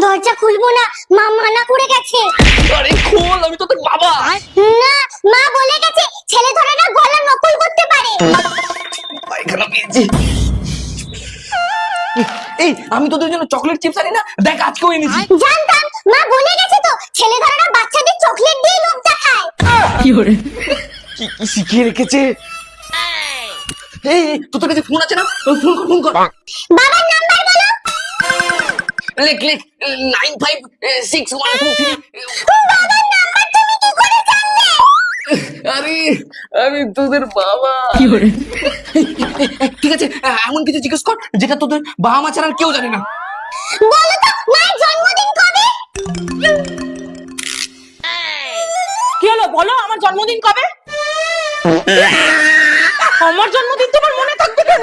দরজা খুলবো না, মা মানা করে গেছে। আরে খোল, আমি তো তোর বাবা। না, মা বলে গেছে ছেলে ধরে না গলা নকল করতে পারে। পায়খানা পেয়েছি। এই আমি তোদের জন্য চকলেট চিপস আনি না, দেখ আজকেও এনেছি। জানতাম, মা বলে গেছে তো ছেলে ধরে না বাচ্চাদের চকলেট দিয়ে লোক দেখায়। কি কি শিখিয়ে রেখেছে। এই তোর কাছে ফোন আছে না, ফোন কর। বাবার নাম্বার বলো। লেখ 956123। বাবার নাম্বার তুমি কি করে জানলে? আরে আমি তোদের বাবা। ঠিক আছে, এমন কিছু জিজ্ঞেস কর যেটা তোদের বাবা মা ছাড়া আর কেউ জানে না। বলো তো মায়ের জন্মদিন কবে? কি হলো বলো, আমার জন্মদিন কবে? আমার জন্মদিন তোমার মনে থাকবে কেন?